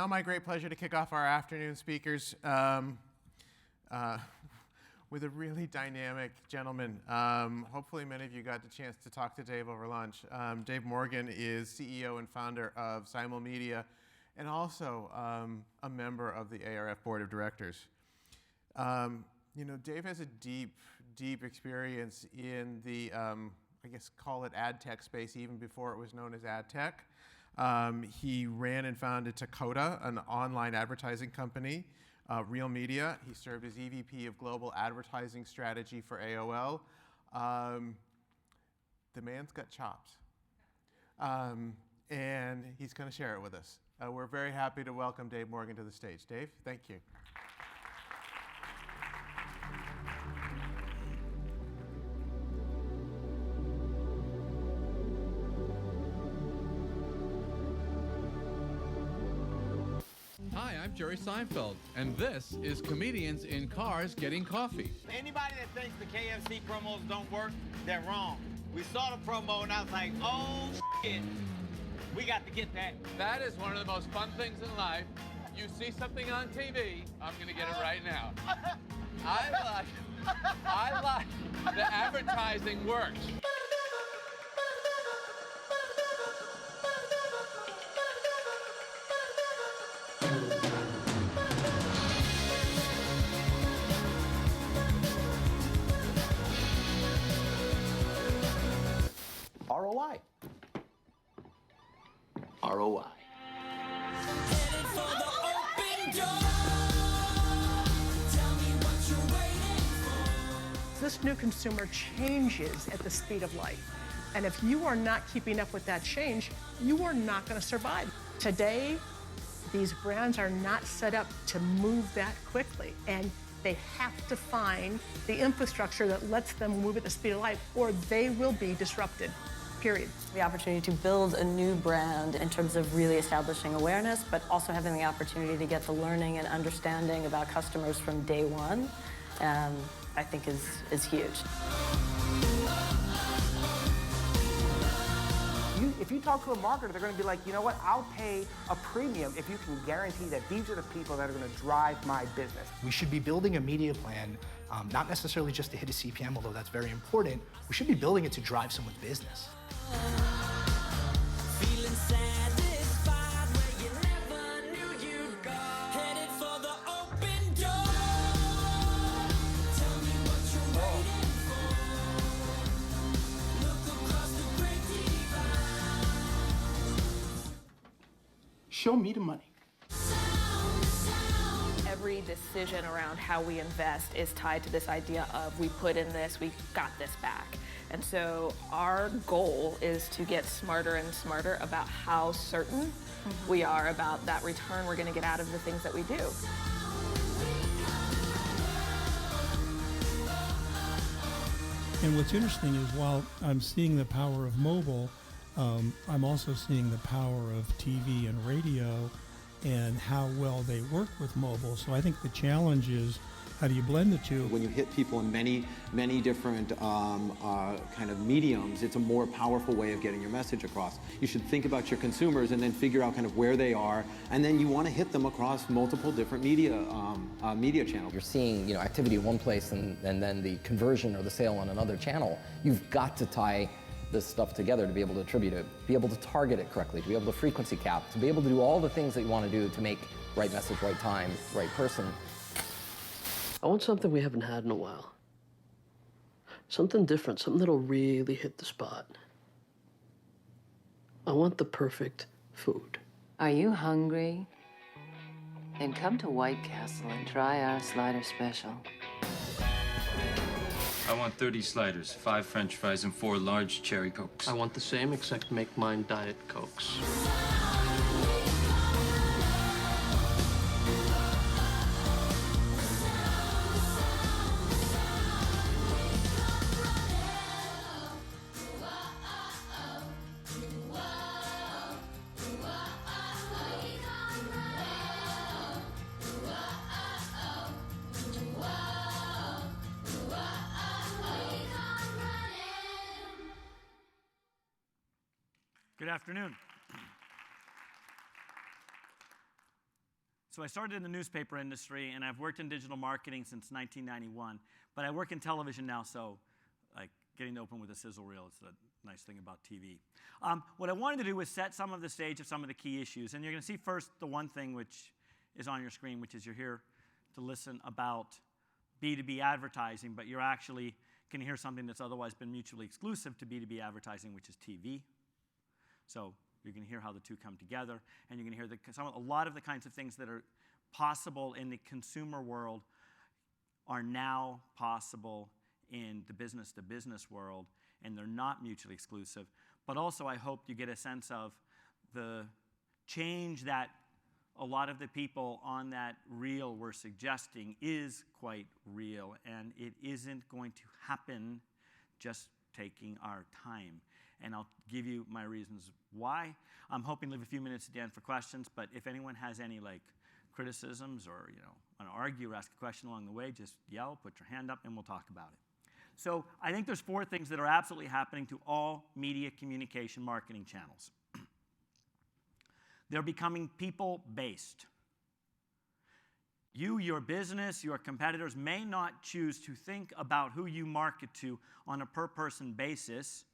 now my great pleasure to kick off our afternoon speakers with a really dynamic gentleman. Hopefully many of you got the chance to talk to Dave over lunch. Dave Morgan is CEO and founder of Simulmedia and also a member of the ARF Board of Directors. You know, Dave has a deep experience in the, I guess call it ad tech space even before it was known as ad tech. He ran and founded Takoda, an online advertising company, Real Media. He served as EVP of Global Advertising Strategy for AOL. The man's got chops. And he's going to share it with us. We're very happy to welcome Dave Morgan to the stage. Dave, thank you. Hi, I'm Jerry Seinfeld, and this is Comedians in Cars Getting Coffee. Anybody that thinks the KFC promos don't work, they're wrong. We saw the promo and I was like, oh shit, we got to get that. That is one of the most fun things in life. You see something on TV, I'm gonna get it right now. I like the advertising works. ROI. ROI. Headed for the open door. Tell me what you're waiting for. This new consumer changes at the speed of light. And if you are not keeping up with that change, you are not going to survive. Today, these brands are not set up to move that quickly. And they have to find the infrastructure that lets them move at the speed of light, or they will be disrupted. Period. The opportunity to build a new brand in terms of really establishing awareness, but also having the opportunity to get the learning and understanding about customers from day one, I think is huge. If you talk to a marketer, they're going to be like, you know what, I'll pay a premium if you can guarantee that these are the people that are going to drive my business. We should be building a media plan, not necessarily just to hit a CPM, although that's very important. We should be building it to drive someone's business. Feeling satisfied where you never knew you'd go. Headed for the open door. Tell me what you're waiting for. Look across the great divide. Show me the money. Every decision around how we invest is tied to this idea of we put in this, we got this back. And so our goal is to get smarter and smarter about how certain we are about that return we're going to get out of the things that we do. And what's interesting is while I'm seeing the power of mobile, I'm also seeing the power of TV and radio and how well they work with mobile. So I think the challenge is, how do you blend the two? When you hit people in many different kind of mediums, it's a more powerful way of getting your message across. You should think about your consumers and then figure out kind of where they are, and then you want to hit them across multiple different media channels. You're seeing activity in one place and then the conversion or the sale on another channel. You've got to tie this stuff together to be able to attribute it, be able to target it correctly, to be able to frequency cap, to be able to do all the things that you want to do to make right message, right time, right person. I want something we haven't had in a while. Something different, something that'll really hit the spot. I want the perfect food. Are you hungry? Then come to White Castle and try our slider special. I want 30 sliders, 5 French fries, and 4 large cherry Cokes. I want the same, except make mine Diet Cokes. Good afternoon. So I started in the newspaper industry, and I've worked in digital marketing since 1991. But I work in television now, so like getting to open with a sizzle reel is the nice thing about TV. What I wanted to do was set some of the stage of some of the key issues. And you're going to see first the one thing which is on your screen, which is you're here to listen about B2B advertising, but you're actually going to hear something that's otherwise been mutually exclusive to B2B advertising, which is TV. So you're going to hear how the two come together, and you're going to hear a lot of the kinds of things that are possible in the consumer world are now possible in the business-to-business world, and they're not mutually exclusive. But also, I hope you get a sense of the change that a lot of the people on that reel were suggesting is quite real, and it isn't going to happen just taking our time. And I'll give you my reasons why. I'm hoping to leave a few minutes at the end for questions, but if anyone has any criticisms or want to argue or ask a question along the way, just yell, put your hand up, and we'll talk about it. So I think there's 4 things that are absolutely happening to all media communication marketing channels. They're becoming people-based. You, your business, your competitors may not choose to think about who you market to on a per-person basis,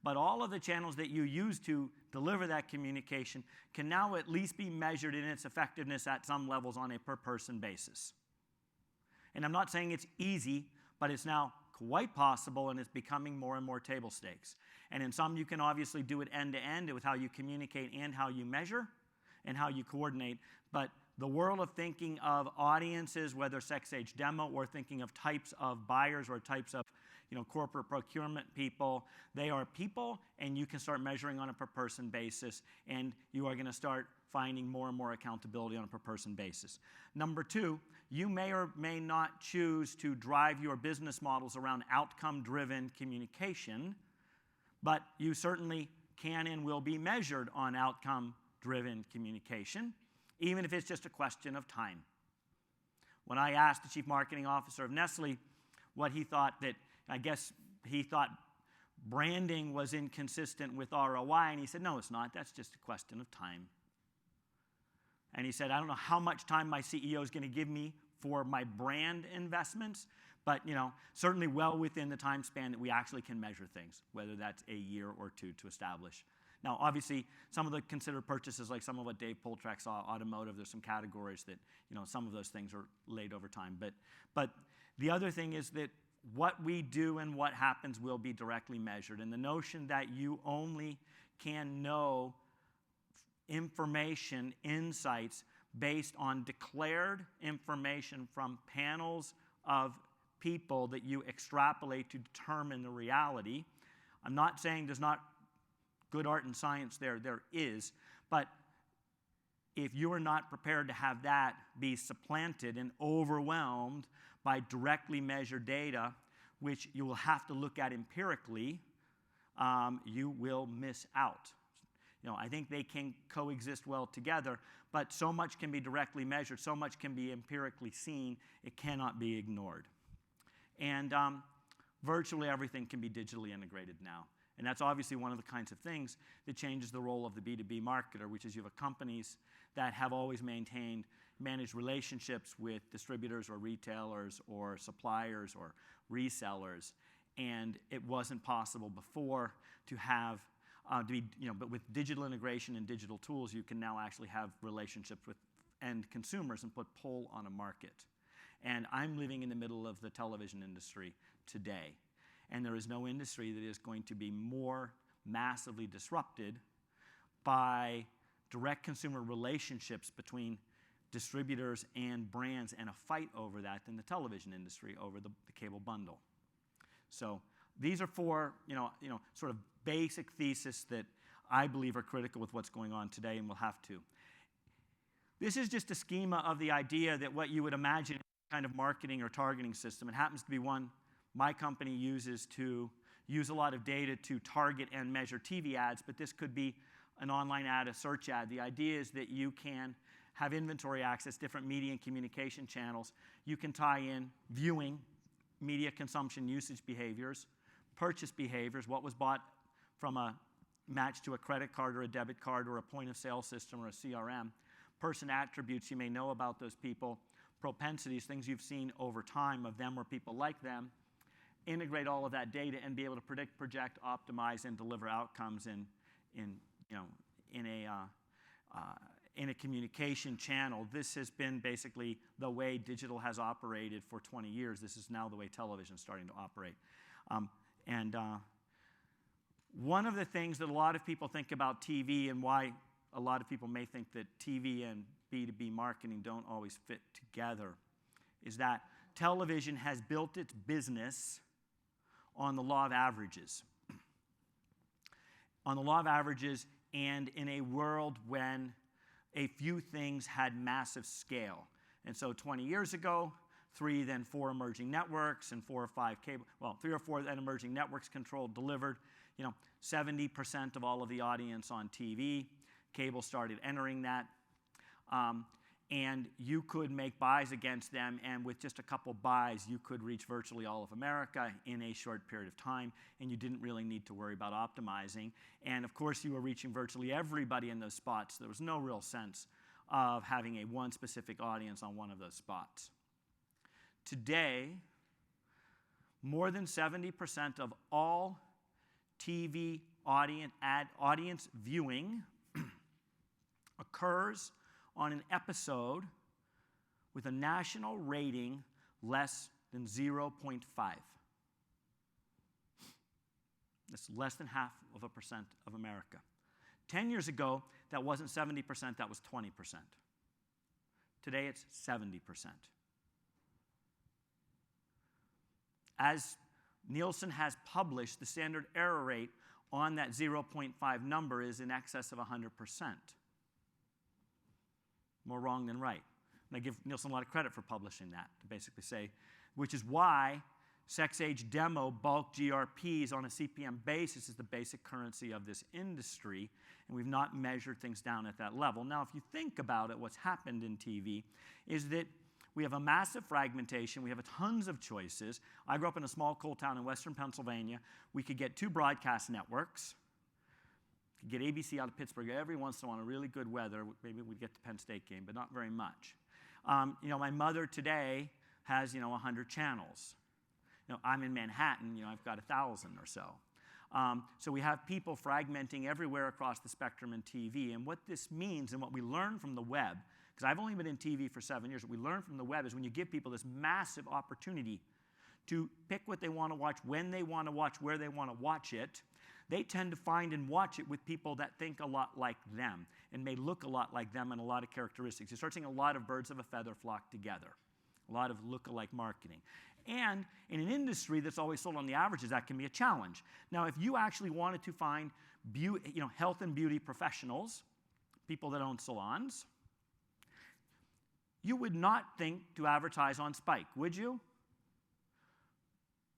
but all of the channels that you use to deliver that communication can now at least be measured in its effectiveness at some levels on a per-person basis. And I'm not saying it's easy, but it's now quite possible, and it's becoming more and more table stakes. And in some, you can obviously do it end-to-end with how you communicate and how you measure and how you coordinate. But the world of thinking of audiences, whether sex age demo or thinking of types of buyers or types of corporate procurement people, they are people, and you can start measuring on a per-person basis, and you are going to start finding more and more accountability on a per-person basis. Number 2, you may or may not choose to drive your business models around outcome-driven communication, but you certainly can and will be measured on outcome-driven communication, even if it's just a question of time. When I asked the chief marketing officer of Nestle what he thought I guess he thought branding was inconsistent with ROI, and he said, no, it's not. That's just a question of time. And he said, I don't know how much time my CEO is going to give me for my brand investments, but certainly well within the time span that we actually can measure things, whether that's a year or 2 to establish. Now, obviously, some of the considered purchases, like some of what Dave Poltrak saw, automotive, there's some categories that, some of those things are laid over time. But the other thing is that what we do and what happens will be directly measured. And the notion that you only can know information, insights, based on declared information from panels of people that you extrapolate to determine the reality. I'm not saying there's not good art and science there. There is. But if you are not prepared to have that be supplanted and overwhelmed by directly measured data, which you will have to look at empirically, you will miss out. I think they can coexist well together, but so much can be directly measured, so much can be empirically seen, it cannot be ignored. And virtually everything can be digitally integrated now. And that's obviously one of the kinds of things that changes the role of the B2B marketer, which is you have companies that have always managed relationships with distributors or retailers or suppliers or resellers, and it wasn't possible before to have but with digital integration and digital tools, you can now actually have relationships with end consumers and put pull on a market. And I'm living in the middle of the television industry today, and there is no industry that is going to be more massively disrupted by direct consumer relationships between distributors and brands and a fight over that than the television industry over the cable bundle. So these are 4, sort of basic theses that I believe are critical with what's going on today, and we'll have to. This is just a schema of the idea that what you would imagine kind of marketing or targeting system. It happens to be one my company uses to use a lot of data to target and measure TV ads, but this could be an online ad, a search ad. The idea is that you can have inventory access, different media and communication channels. You can tie in viewing, media consumption usage behaviors, purchase behaviors, what was bought from a match to a credit card or a debit card or a point of sale system or a CRM. person attributes you may know about those people, propensities, things you've seen over time of them or people like them, integrate all of that data and be able to predict, project, optimize, and deliver outcomes in a communication channel. This has been basically the way digital has operated for 20 years. This is now the way television is starting to operate. One of the things that a lot of people think about TV and why a lot of people may think that TV and B2B marketing don't always fit together is that television has built its business on the law of averages. On the law of averages, and in a world when a few things had massive scale. And so 20 years ago, 3, then 4 emerging networks and 4 or 5 cable, well, 3 or 4 then emerging networks controlled, delivered, 70% of all of the audience on TV. Cable started entering that. And you could make buys against them, and with just a couple buys, you could reach virtually all of America in a short period of time, and you didn't really need to worry about optimizing. And of course, you were reaching virtually everybody in those spots. There was no real sense of having one specific audience on one of those spots. Today, more than 70% of all TV audience viewing occurs on an episode with a national rating less than 0.5. That's less than 0.5% of America. 10 years ago, that wasn't 70%, that was 20%. Today, it's 70%. As Nielsen has published, the standard error rate on that 0.5 number is in excess of 100%. More wrong than right. And I give Nielsen a lot of credit for publishing that, to basically say, which is why sex age demo bulk GRPs on a CPM basis is the basic currency of this industry, and we've not measured things down at that level. Now, if you think about it, what's happened in TV is that we have a massive fragmentation. We have tons of choices. I grew up in a small coal town in western Pennsylvania. We could get 2 broadcast networks. Could get ABC out of Pittsburgh every once in a while on really good weather. Maybe we'd get the Penn State game, but not very much. My mother today has, 100 channels. I'm in Manhattan, I've got 1,000 or so. So we have people fragmenting everywhere across the spectrum in TV. And what this means and what we learn from the web, because I've only been in TV for 7 years, what we learn from the web is when you give people this massive opportunity to pick what they want to watch, when they want to watch, where they want to watch it, they tend to find and watch it with people that think a lot like them and may look a lot like them in a lot of characteristics. You start seeing a lot of birds of a feather flock together, a lot of look-alike marketing. And in an industry that's always sold on the averages, that can be a challenge. Now, if you actually wanted to find health and beauty professionals, people that own salons, you would not think to advertise on Spike, would you?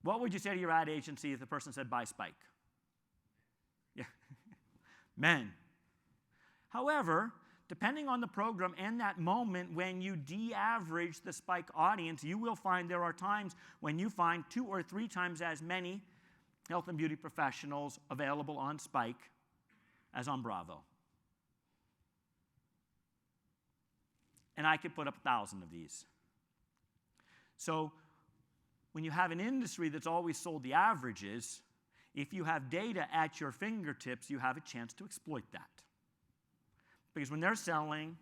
What would you say to your ad agency if the person said, buy Spike? Yeah, men. However, depending on the program and that moment when you de-average the Spike audience, you will find there are times when you find 2 or 3 times as many health and beauty professionals available on Spike as on Bravo. And I could put up 1,000 of these. So when you have an industry that's always sold the averages, if you have data at your fingertips, you have a chance to exploit that. Because when they're selling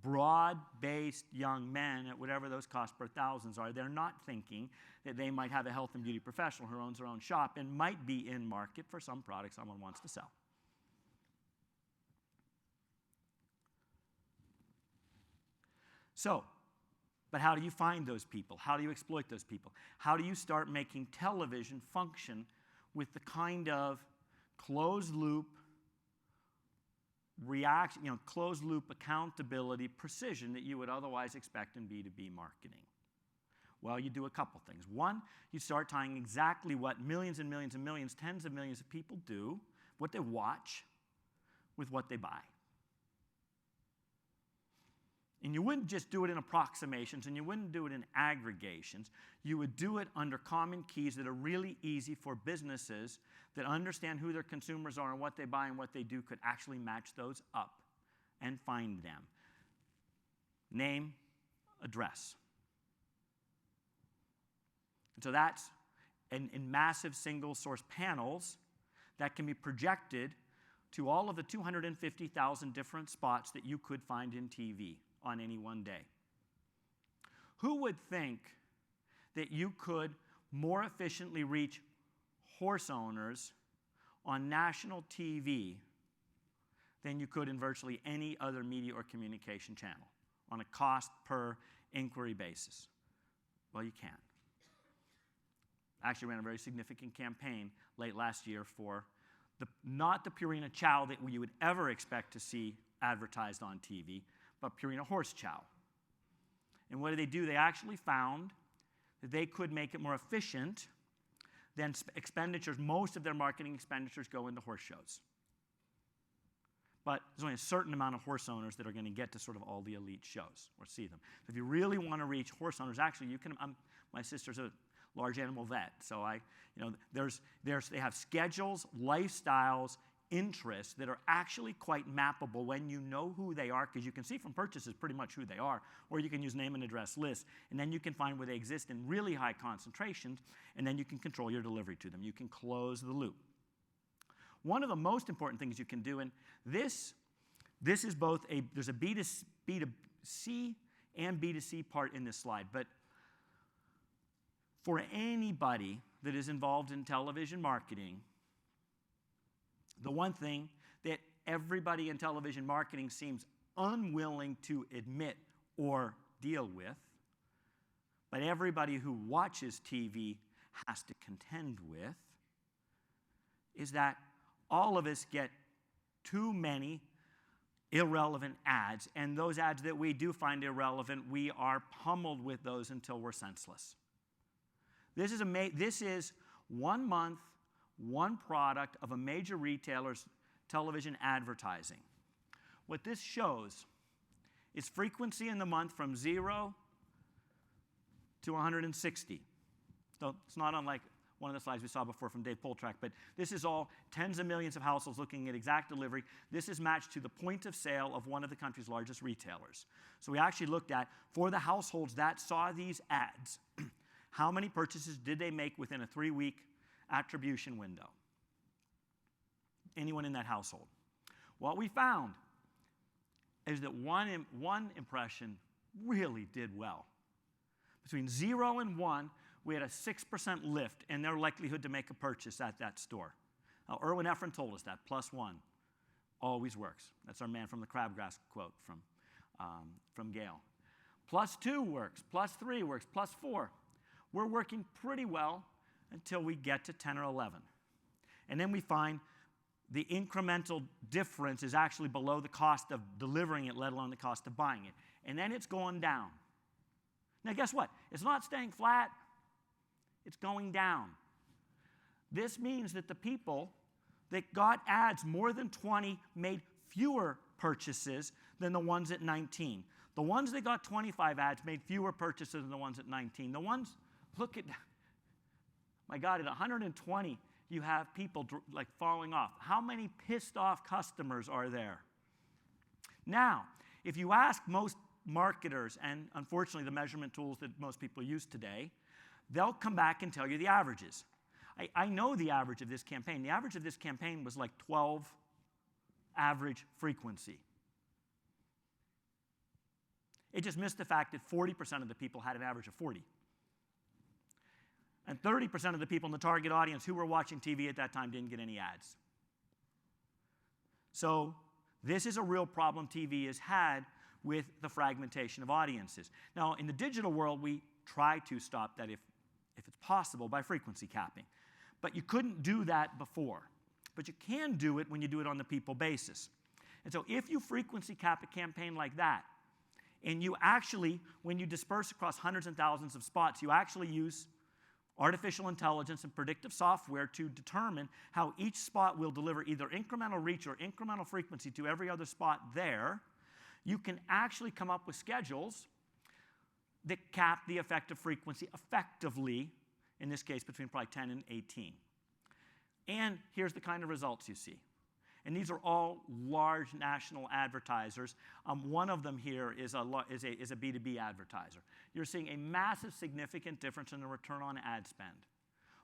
broad-based young men at whatever those cost per thousands are, they're not thinking that they might have a health and beauty professional who owns their own shop and might be in market for some product someone wants to sell. So, but how do you find those people? How do you exploit those people? How do you start making television function with the kind of closed-loop reaction, closed-loop accountability, precision that you would otherwise expect in B2B marketing? Well, you do a couple things. One, you start tying exactly what millions and millions and millions, tens of millions of people do, what they watch, with what they buy. And you wouldn't just do it in approximations, and you wouldn't do it in aggregations. You would do it under common keys that are really easy for businesses that understand who their consumers are and what they buy and what they do could actually match those up and find them. name, address. And so that's in massive single source panels that can be projected to all of the 250,000 different spots that you could find in TV on any one day. Who would think that you could more efficiently reach horse owners on national TV than you could in virtually any other media or communication channel on a cost per inquiry basis? Well, you can't. I actually ran a very significant campaign late last year for not the Purina Chow that you would ever expect to see advertised on TV, but Purina Horse Chow. And what do? They actually found that they could make it more efficient than expenditures. Most of their marketing expenditures go into horse shows. But there's only a certain amount of horse owners that are going to get to sort of all the elite shows or see them. So if you really want to reach horse owners, actually, you can. My sister's a large animal vet, so they have schedules, lifestyles, interests that are actually quite mappable when you know who they are, because you can see from purchases pretty much who they are, or you can use name and address lists, and then you can find where they exist in really high concentrations, and then you can control your delivery to them. You can close the loop. One of the most important things you can do, and this is both there's a B2C and B2C part in this slide, but for anybody that is involved in television marketing, the one thing that everybody in television marketing seems unwilling to admit or deal with, but everybody who watches TV has to contend with, is that all of us get too many irrelevant ads, and those ads that we do find irrelevant, we are pummeled with those until we're senseless. This is 1 month, one product of a major retailer's television advertising. What this shows is frequency in the month from 0 to 160. So it's not unlike one of the slides we saw before from Dave Poltrack, but this is all tens of millions of households looking at exact delivery. This is matched to the point of sale of one of the country's largest retailers. So we actually looked at, for the households that saw these ads, how many purchases did they make within a 3-week attribution window? Anyone in that household? What we found is that one impression really did well. Between 0 and 1, we had a 6% lift in their likelihood to make a purchase at that store. Now, Erwin Efron told us that, +1 always works. That's our man from the crabgrass quote from Gale. +2 works, +3 works, +4. We're working pretty well until we get to 10 or 11. And then we find the incremental difference is actually below the cost of delivering it, let alone the cost of buying it. And then it's going down. Now, guess what? It's not staying flat. It's going down. This means that the people that got ads more than 20 made fewer purchases than the ones at 19. The ones that got 25 ads made fewer purchases than the ones at 19. The ones, look at, my God, at 120, you have people like falling off. How many pissed off customers are there? Now, if you ask most marketers, and unfortunately the measurement tools that most people use today, they'll come back and tell you the averages. I know the average of this campaign. The average of this campaign was like 12 average frequency. It just missed the fact that 40% of the people had an average of 40. And 30% of the people in the target audience who were watching TV at that time didn't get any ads. So this is a real problem TV has had with the fragmentation of audiences. Now, in the digital world, we try to stop that if it's possible by frequency capping. But you couldn't do that before. But you can do it when you do it on the people basis. And so if you frequency cap a campaign like that, and you actually, when you disperse across hundreds and thousands of spots, you actually use artificial intelligence and predictive software to determine how each spot will deliver either incremental reach or incremental frequency to every other spot there, you can actually come up with schedules that cap the effective frequency effectively, in this case between probably 10 and 18. And here's the kind of results you see. And these are all large national advertisers. One of them here is a B2B advertiser. You're seeing a massive, significant difference in the return on ad spend.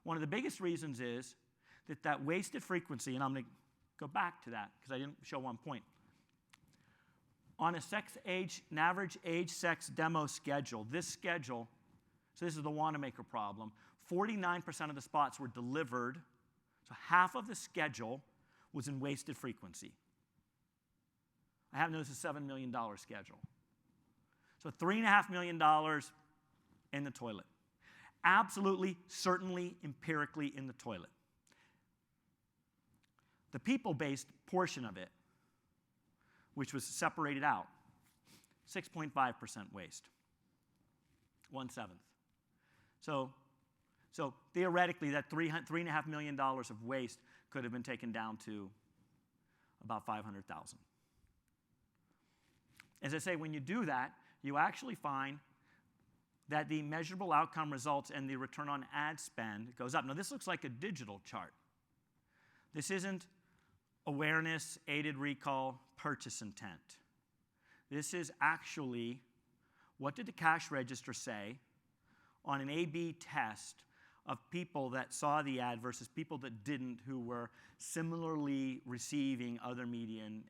One of the biggest reasons is that wasted frequency, and I'm going to go back to that because I didn't show one point. On an average age-sex demo schedule, this schedule, so this is the Wanamaker problem, 49% of the spots were delivered, so half of the schedule was in wasted frequency. I happen to know this is a $7 million schedule. So $3.5 million in the toilet. Absolutely, certainly, empirically in the toilet. The people-based portion of it, which was separated out, 6.5% waste, 1/7. So theoretically, that $3.5 million of waste could have been taken down to about 500,000. As I say, when you do that, you actually find that the measurable outcome results and the return on ad spend goes up. Now, this looks like a digital chart. This isn't awareness, aided recall, purchase intent. This is actually what did the cash register say on an A/B test of people that saw the ad versus people that didn't, who were similarly receiving other media and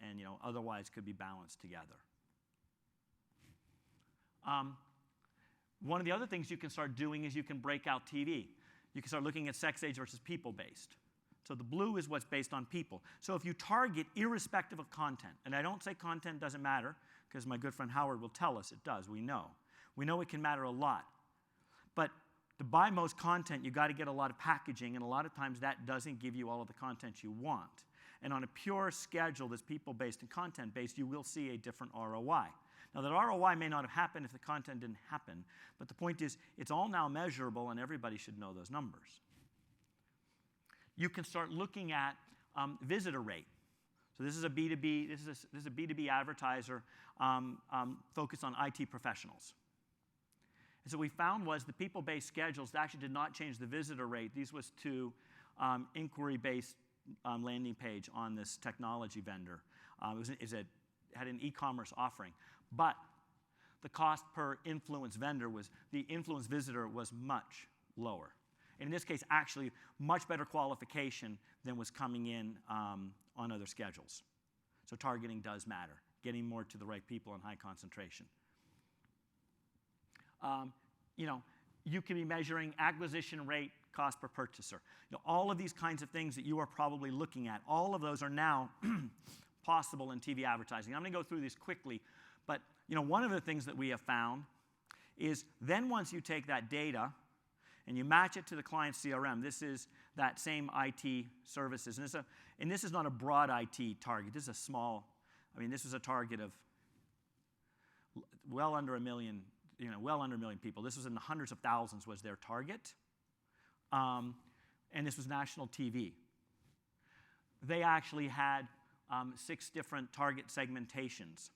otherwise could be balanced together. One of the other things you can start doing is you can break out TV. You can start looking at sex, age versus people-based. So the blue is what's based on people. So if you target irrespective of content, and I don't say content doesn't matter, because my good friend Howard will tell us it does, we know. We know it can matter a lot. But to buy most content, you've got to get a lot of packaging, and a lot of times that doesn't give you all of the content you want. And on a pure schedule that's people-based and content-based, you will see a different ROI. Now, that ROI may not have happened if the content didn't happen, but the point is it's all now measurable, and everybody should know those numbers. You can start looking at visitor rate. So this is a B2B, this is a B2B advertiser focused on IT professionals. And so what we found was the people-based schedules actually did not change the visitor rate. These was to inquiry-based landing page on this technology vendor. It had an e-commerce offering. But the cost per influence vendor the influence visitor was much lower. And in this case, actually, much better qualification than was coming in on other schedules. So targeting does matter, getting more to the right people in high concentration. You can be measuring acquisition rate, cost per purchaser. All of these kinds of things that you are probably looking at, all of those are now possible in TV advertising. I'm going to go through these quickly, but one of the things that we have found is then once you take that data and you match it to the client CRM, this is that same IT services, and this is not a broad IT target. This is a small. This was a target of well under a million. Well under a million people. This was in the hundreds of thousands was their target. And this was national TV. They actually had 6 different target segmentations.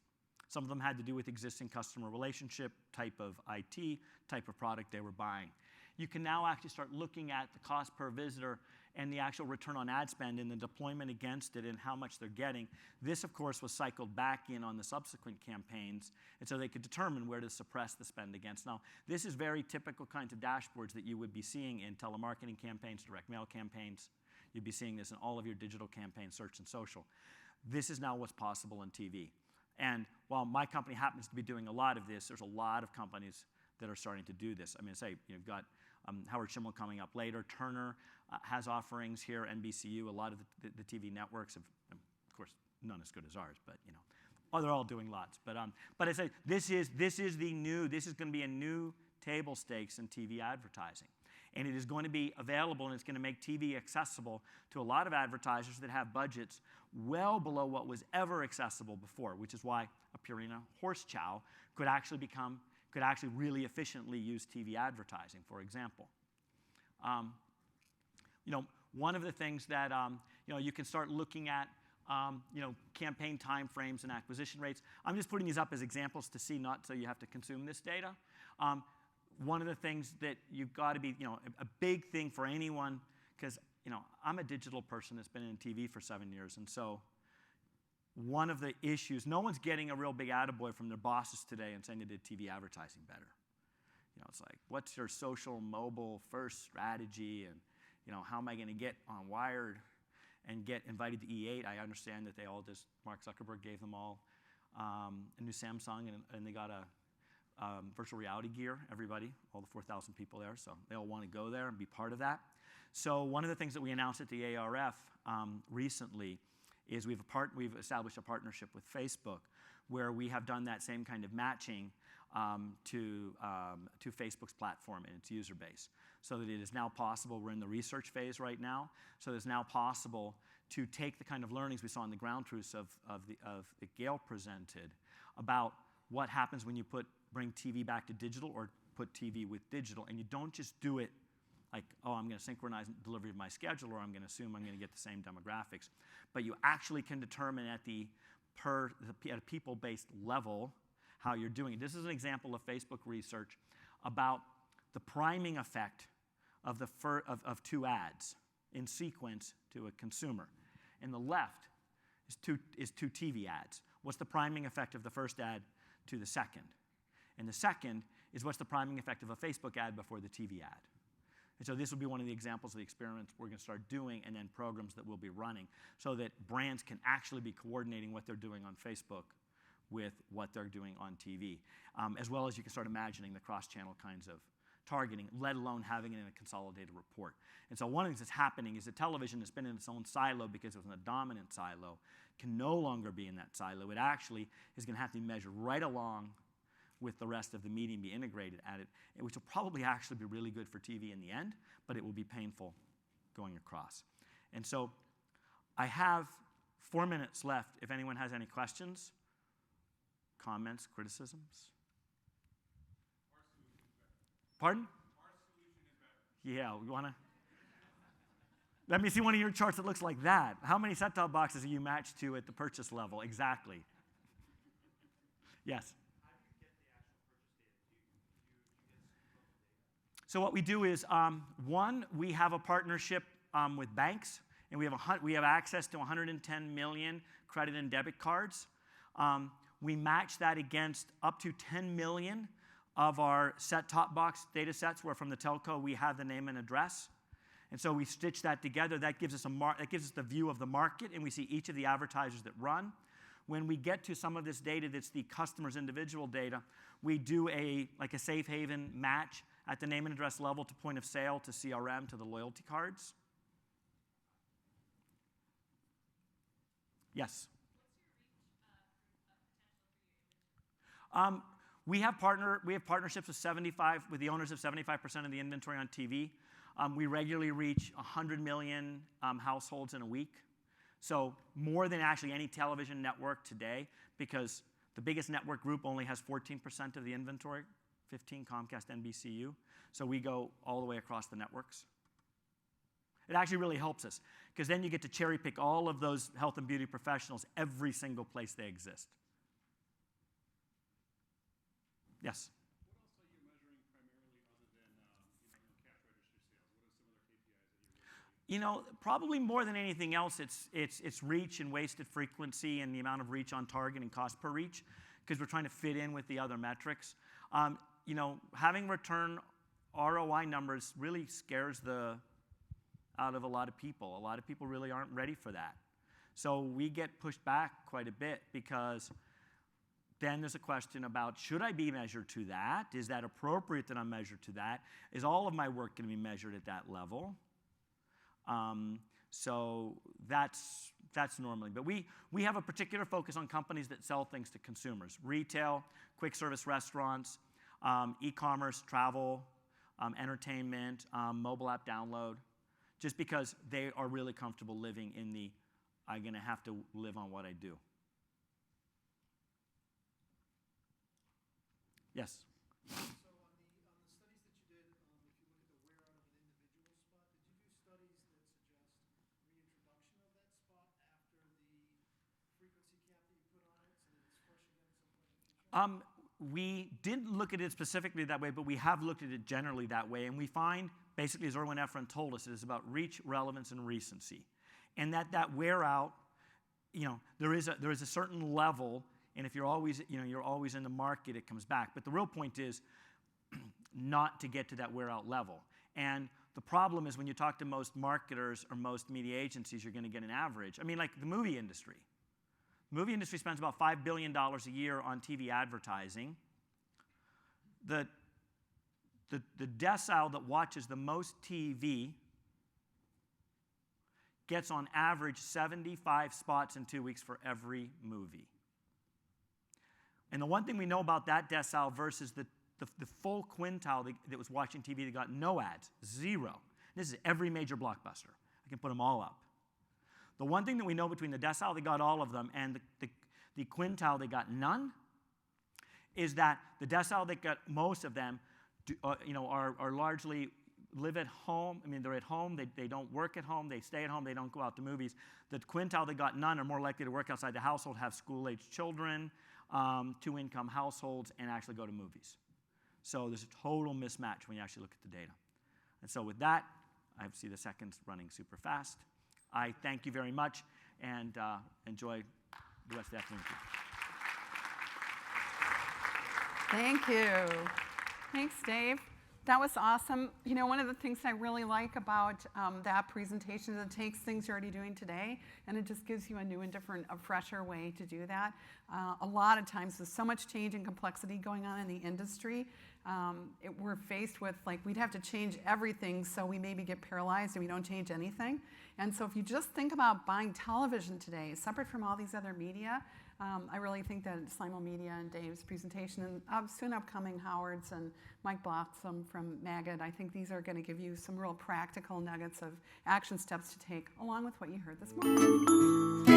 Some of them had to do with existing customer relationship, type of IT, type of product they were buying. You can now actually start looking at the cost per visitor and the actual return on ad spend and the deployment against it and how much they're getting. This, of course, was cycled back in on the subsequent campaigns, and so they could determine where to suppress the spend against. Now, this is very typical kinds of dashboards that you would be seeing in telemarketing campaigns, direct mail campaigns. You'd be seeing this in all of your digital campaigns, search and social. This is now what's possible in TV. And while my company happens to be doing a lot of this, there's a lot of companies that are starting to do this. You've got Howard Schimmel coming up later. Turner has offerings here. NBCU, a lot of the TV networks have, of course, none as good as ours, but they're all doing lots. But I say this is going to be a new table stakes in TV advertising, and it is going to be available, and it's going to make TV accessible to a lot of advertisers that have budgets well below what was ever accessible before, which is why a Purina horse chow could actually really efficiently use TV advertising, for example. One of the things that you can start looking at, campaign timeframes and acquisition rates. I'm just putting these up as examples to see, not so you have to consume this data. One of the things that you've got to be, a big thing for anyone, because I'm a digital person that's been in TV for 7 years, and so one of the issues, no one's getting a real big attaboy from their bosses today and saying they did TV advertising better. You know, it's like, what's your social mobile first strategy? And, you know, how am I going to get on Wired and get invited to E8? I understand that they all just, Mark Zuckerberg gave them all a new Samsung, and they got a virtual reality gear, everybody, all the 4,000 people there. So they all want to go there and be part of that. So one of the things that we announced at the ARF recently is we've established a partnership with Facebook where we have done that same kind of matching to Facebook's platform and its user base, so that it is now possible. We're in the research phase right now, so it's now possible to take the kind of learnings we saw in the ground truths that Gail presented about what happens when you bring TV back to digital or put TV with digital, and you don't just do it like, oh, I'm going to synchronize delivery of my schedule, or I'm going to assume I'm going to get the same demographics, but you actually can determine at a people-based level how you're doing it. This is an example of Facebook research about the priming effect of two ads in sequence to a consumer. In the left is two TV ads. What's the priming effect of the first ad to the second? And the second is what's the priming effect of a Facebook ad before the TV ad. And so this will be one of the examples of the experiments we're going to start doing, and then programs that we'll be running, so that brands can actually be coordinating what they're doing on Facebook with what they're doing on TV, as well as you can start imagining the cross-channel kinds of targeting, let alone having it in a consolidated report. And so one of the things that's happening is that television has been in its own silo because it was in a dominant silo, can no longer be in that silo. It actually is going to have to be measured right along with the rest of the medium, be integrated at it, which will probably actually be really good for TV in the end, but it will be painful going across. And so I have 4 minutes left if anyone has any questions, comments, criticisms. Pardon? Yeah, we want to. Let me see one of your charts that looks like that. How many set-top boxes are you matched to at the purchase level? Exactly. Yes. So what we do is, one, we have a partnership with banks, and we have access to 110 million credit and debit cards. We match that against up to 10 million of our set-top box data sets, where from the telco we have the name and address. And so we stitch that together. That gives us the view of the market, and we see each of the advertisers that run. When we get to some of this data that's the customer's individual data, we do a safe haven match at the name and address level to point of sale to CRM to the loyalty cards. Yes? We have partnerships with the owners of 75% of the inventory on TV. We regularly reach 100 million households in a week. So more than actually any television network today, because the biggest network group only has 14% of the inventory, 15 Comcast, NBCU. So we go all the way across the networks. It actually really helps us, because then you get to cherry pick all of those health and beauty professionals every single place they exist. Yes? What else are you measuring primarily other than cash register sales? What are some other KPIs that you're measuring? Probably more than anything else, it's reach and wasted frequency and the amount of reach on target and cost per reach, because we're trying to fit in with the other metrics. Having return ROI numbers really scares out of a lot of people. A lot of people really aren't ready for that. So we get pushed back quite a bit, because then there's a question about, should I be measured to that? Is that appropriate that I'm measured to that? Is all of my work going to be measured at that level? So that's normally. But we have a particular focus on companies that sell things to consumers: retail, quick service restaurants, e-commerce, travel, entertainment, mobile app download, just because they are really comfortable living in I'm going to have to live on what I do. Yes? So on the studies that you did, if you look at the wear out of an individual spot, did you do studies that suggest reintroduction of that spot after the frequency cap that you put on it, so that it's fresh again at some point in the future? We didn't look at it specifically that way, but we have looked at it generally that way. And we find, basically, as Erwin Efron told us, it is about reach, relevance, and recency. And that wear out there is a certain level, and if you're always in the market, it comes back. But the real point is not to get to that wear out level. And the problem is when you talk to most marketers or most media agencies, you're going to get an average. I mean, like the movie industry. The movie industry spends about $5 billion a year on TV advertising. The decile that watches the most TV gets on average 75 spots in 2 weeks for every movie. And the one thing we know about that decile versus the full quintile that was watching TV that got no ads, 0. This is every major blockbuster. I can put them all up. The one thing that we know between the decile that got all of them and the quintile that got none is that the decile that got most of them are largely live at home. I mean, they're at home. They don't work at home. They stay at home. They don't go out to movies. The quintile that got none are more likely to work outside the household, have school-aged children, two-income households, and actually go to movies. So there's a total mismatch when you actually look at the data. And so with that, I see the seconds running super fast. I thank you very much and enjoy the rest of the afternoon. Thank you. Thanks, Dave. That was awesome. You know, one of the things I really like about that presentation is it takes things you're already doing today and it just gives you a new and different, a fresher way to do that. A lot of times there's so much change and complexity going on in the industry. We're faced with, like, we'd have to change everything, so we maybe get paralyzed and we don't change anything. And so if you just think about buying television today, separate from all these other media, I really think that Simulmedia and Dave's presentation and soon upcoming Howard's and Mike Blossom from Maggot, I think these are going to give you some real practical nuggets of action steps to take along with what you heard this morning.